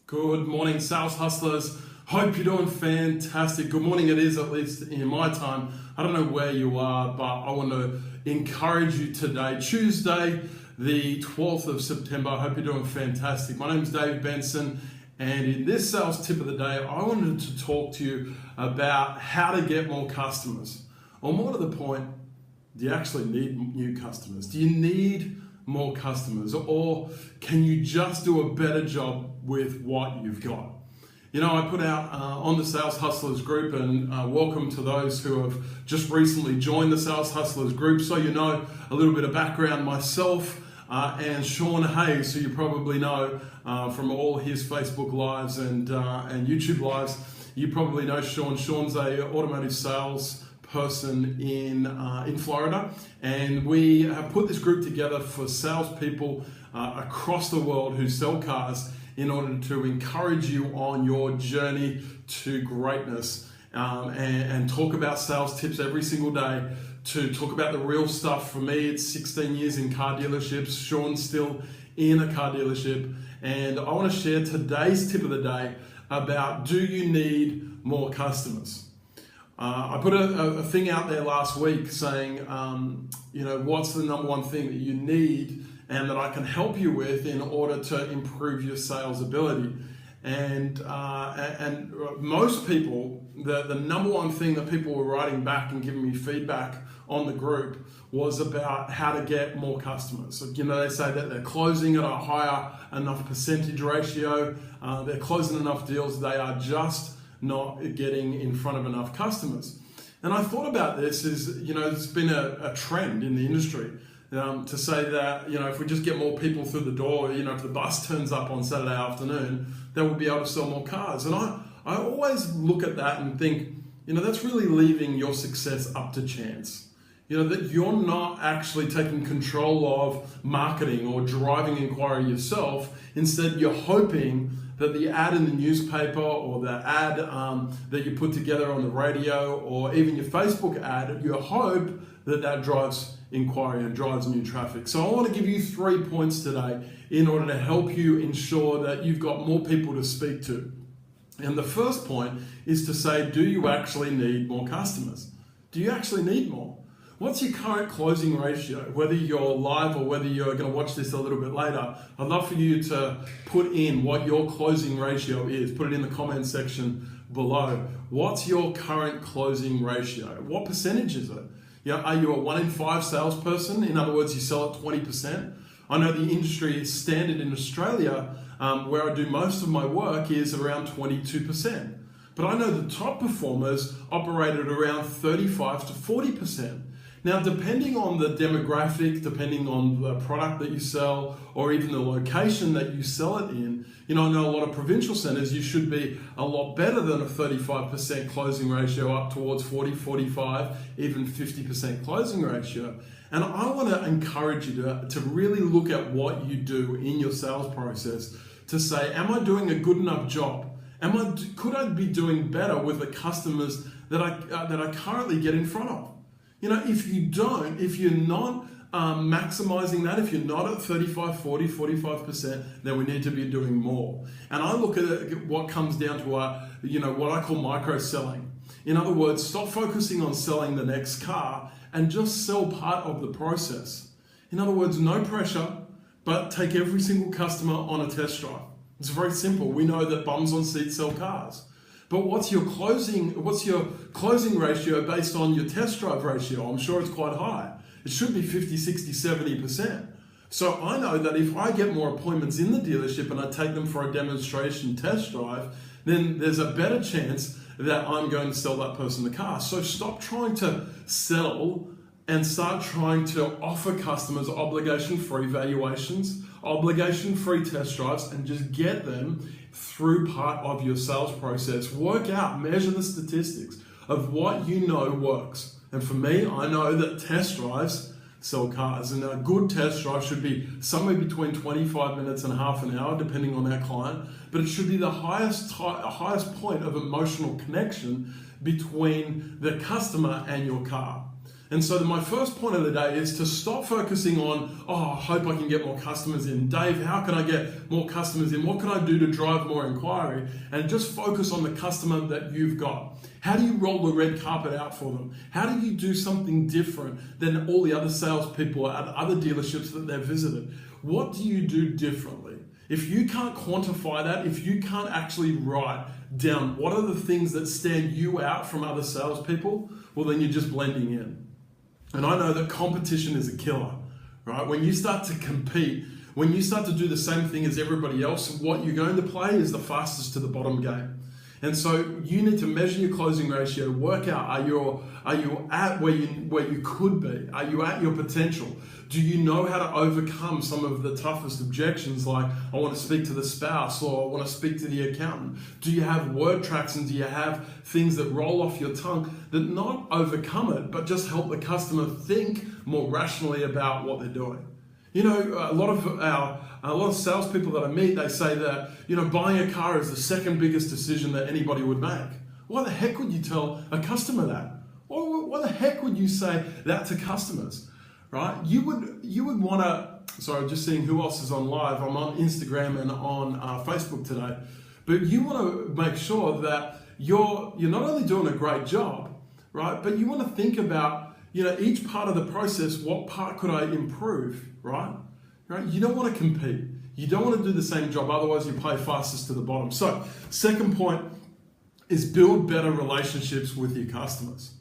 Good morning, sales hustlers. Hope you're doing fantastic. Good morning, it is, at least in my time. I don't know where you are, but I want to encourage you today, Tuesday, the 12th of September. I hope you're doing fantastic. My name is Benson, and in this sales tip of the day, I wanted to talk to you about how to get more customers. Or more to the point, do you actually need new customers? Do you need more customers, or can you just do a better job with what you've got? You know, I put out on the Sales Hustlers group, and welcome to those who have just recently joined the Sales Hustlers group. So you know a little bit of background, myself and Sean Hayes, who you probably know from all his Facebook lives and YouTube lives. You probably know Sean. Sean's a automotive sales person in Florida, and we have put this group together for salespeople across the world who sell cars in order to encourage you on your journey to greatness and talk about sales tips every single day, to talk about the real stuff. For me, it's 16 years in car dealerships. Sean's still in a car dealership, and I want to share today's tip of the day about, do you need more customers? I put a thing out there last week saying, what's the number one thing that you need and that I can help you with in order to improve your sales ability. And most people, the number one thing that people were writing back and giving me feedback on the group was about how to get more customers. So, they say that they're closing at a higher enough percentage ratio, they're closing enough deals, they are just not getting in front of enough customers. And I thought about this it's been a trend in the industry to say that, if we just get more people through the door, if the bus turns up on Saturday afternoon, then we'll be able to sell more cars. And I always look at that and think, that's really leaving your success up to chance. That you're not actually taking control of marketing or driving inquiry yourself. Instead, you're hoping that the ad in the newspaper or the ad that you put together on the radio or even your Facebook ad, you hope that drives inquiry and drives new traffic. So I want to give you 3 points today in order to help you ensure that you've got more people to speak to. And the first point is to say, do you actually need more customers? Do you actually need more? What's your current closing ratio? Whether you're live or whether you're going to watch this a little bit later, I'd love for you to put in what your closing ratio is. Put it in the comment section below. What's your current closing ratio? What percentage is it? Are you a 1 in 5 salesperson? In other words, you sell at 20%. I know the industry standard in Australia, where I do most of my work, is around 22%. But I know the top performers operate at around 35 to 40%. Now, depending on the demographic, depending on the product that you sell, or even the location that you sell it in, I know a lot of provincial centers, you should be a lot better than a 35% closing ratio, up towards 40, 45, even 50% closing ratio. And I want to encourage you to really look at what you do in your sales process to say, am I doing a good enough job? Could I be doing better with the customers that I currently get in front of? If you don't, if you're not maximizing that, if you're not at 35, 40, 45%, then we need to be doing more. And I look at what comes down to what I call micro selling. In other words, stop focusing on selling the next car and just sell part of the process. In other words, no pressure, but take every single customer on a test drive. It's very simple. We know that bums on seats sell cars. But what's your closing ratio based on your test drive ratio? I'm sure it's quite high. It should be 50, 60, 70%. So I know that if I get more appointments in the dealership and I take them for a demonstration test drive, then there's a better chance that I'm going to sell that person the car. So stop trying to sell and start trying to offer customers obligation-free valuations, obligation-free test drives, and just get them through part of your sales process. Work out, measure the statistics of what you know works. And for me, I know that test drives sell cars, and a good test drive should be somewhere between 25 minutes and half an hour, depending on our client, but it should be the highest point of emotional connection between the customer and your car. And so my first point of the day is to stop focusing on, oh, I hope I can get more customers in. Dave, how can I get more customers in? What can I do to drive more inquiry? And just focus on the customer that you've got. How do you roll the red carpet out for them? How do you do something different than all the other salespeople at other dealerships that they've visited? What do you do differently? If you can't quantify that, if you can't actually write down what are the things that stand you out from other salespeople, well, then you're just blending in. And I know that competition is a killer, right? When you start to compete, when you start to do the same thing as everybody else, what you're going to play is the fastest to the bottom game. And so you need to measure your closing ratio, work out, are you at where you could be? Are you at your potential? Do you know how to overcome some of the toughest objections, like I want to speak to the spouse or I want to speak to the accountant? Do you have word tracks and do you have things that roll off your tongue that not overcome it, but just help the customer think more rationally about what they're doing? You know, a lot of salespeople that I meet, they say that, you know, buying a car is the second biggest decision that anybody would make. Why the heck would you tell a customer that? Why the heck would you say that to customers, right? You would want to, sorry, just seeing who else is on live. I'm on Instagram and on Facebook today. But you want to make sure that you're not only doing a great job, right? But you want to think about, you know, each part of the process, what part could I improve, right? You don't want to compete. You don't want to do the same job, otherwise you play fastest to the bottom. So, second point is build better relationships with your customers.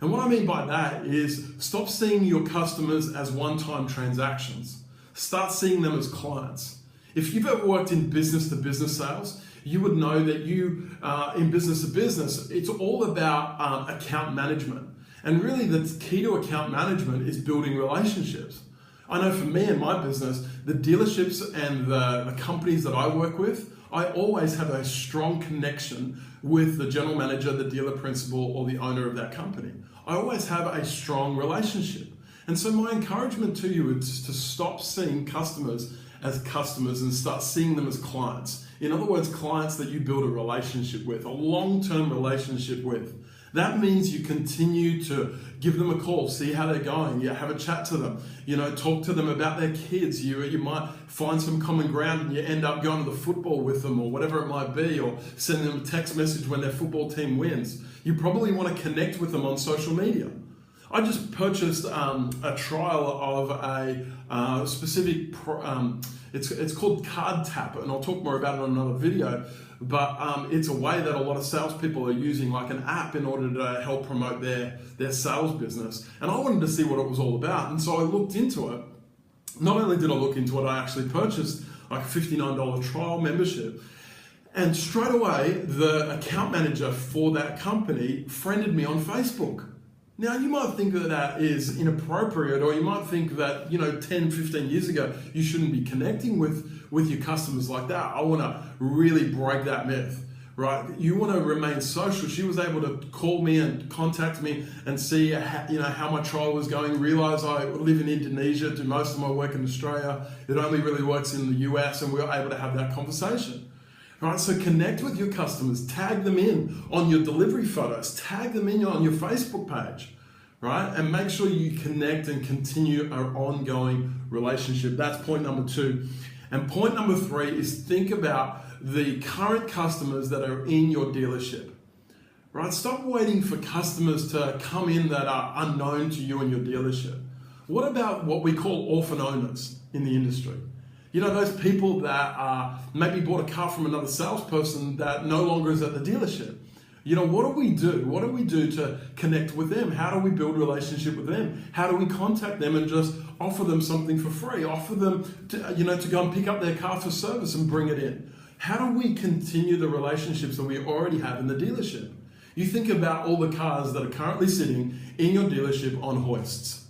And what I mean by that is stop seeing your customers as one-time transactions. Start seeing them as clients. If you've ever worked in business-to-business sales, you would know that in business-to-business, it's all about account management. And really the key to account management is building relationships. I know for me and my business, the dealerships and the companies that I work with, I always have a strong connection with the general manager, the dealer principal, or the owner of that company. I always have a strong relationship. And so my encouragement to you is to stop seeing customers as customers and start seeing them as clients. In other words, clients that you build a relationship with, a long-term relationship with. That means you continue to give them a call, see how they're going, have a chat to them, talk to them about their kids. You might find some common ground and you end up going to the football with them or whatever it might be, or send them a text message when their football team wins. You probably want to connect with them on social media. I just purchased a trial of a specific, it's called Card Tap, and I'll talk more about it on another video. But it's a way that a lot of salespeople are using, like an app, in order to help promote their sales business. And I wanted to see what it was all about. And so I looked into it. Not only did I look into it, I actually purchased like a $59 trial membership. And straight away, the account manager for that company friended me on Facebook. Now, you might think that that is inappropriate, or you might think that, 10, 15 years ago, you shouldn't be connecting with your customers like that. I want to really break that myth, right? You want to remain social. She was able to call me and contact me and see, how my trial was going, realize I live in Indonesia, do most of my work in Australia. It only really works in the US, and we were able to have that conversation. All right, so connect with your customers, tag them in on your delivery photos, tag them in on your Facebook page, right? And make sure you connect and continue an ongoing relationship. That's point number 2. And point number 3 is think about the current customers that are in your dealership, right? Stop waiting for customers to come in that are unknown to you and your dealership. What about what we call orphan owners in the industry? Those people that maybe bought a car from another salesperson that no longer is at the dealership. What do we do? What do we do to connect with them? How do we build a relationship with them? How do we contact them and just offer them something for free? Offer them to go and pick up their car for service and bring it in? How do we continue the relationships that we already have in the dealership? You think about all the cars that are currently sitting in your dealership on hoists.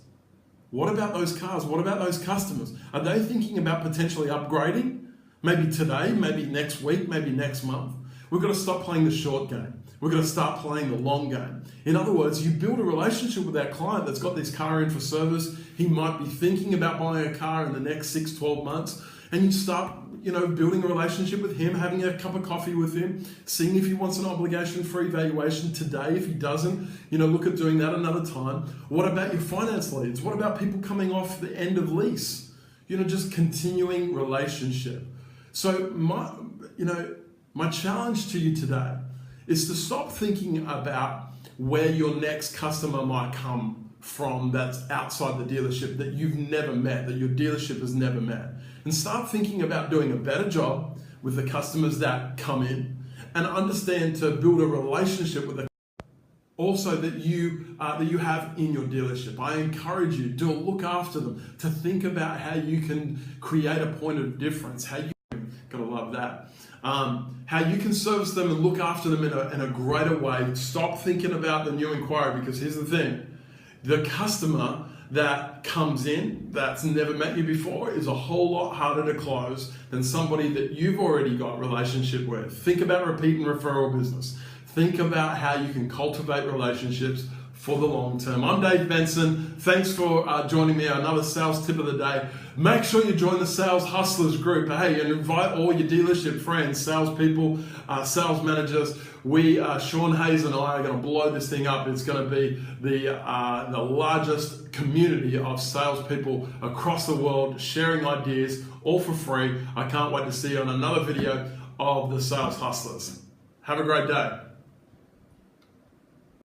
What about those cars? What about those customers? Are they thinking about potentially upgrading? Maybe today, maybe next week, maybe next month. We've got to stop playing the short game. We're going to start playing the long game. In other words, you build a relationship with that client that's got this car in for service. He might be thinking about buying a car in the next 6, 12 months. And you start building a relationship with him, having a cup of coffee with him, seeing if he wants an obligation-free valuation today. If he doesn't, look at doing that another time. What about your finance leads? What about people coming off the end of lease? Just continuing relationship. So my challenge to you today is to stop thinking about where your next customer might come from that's outside the dealership, that you've never met, that your dealership has never met. And start thinking about doing a better job with the customers that come in, and understand to build a relationship with the also that you have in your dealership. I encourage you to look after them, to think about how you can create a point of difference, how you gotta love that. How you can service them and look after them in a greater way. Stop thinking about the new inquiry, because here's the thing. The customer that comes in that's never met you before is a whole lot harder to close than somebody that you've already got a relationship with. Think about repeat and referral business. Think about how you can cultivate relationships for the long term. I'm Dave Benson. Thanks for joining me on another sales tip of the day. Make sure you join the Sales Hustlers group. Hey, and invite all your dealership friends, salespeople, sales managers. Sean Hayes and I are going to blow this thing up. It's going to be the largest community of salespeople across the world sharing ideas, all for free. I can't wait to see you on another video of the Sales Hustlers. Have a great day.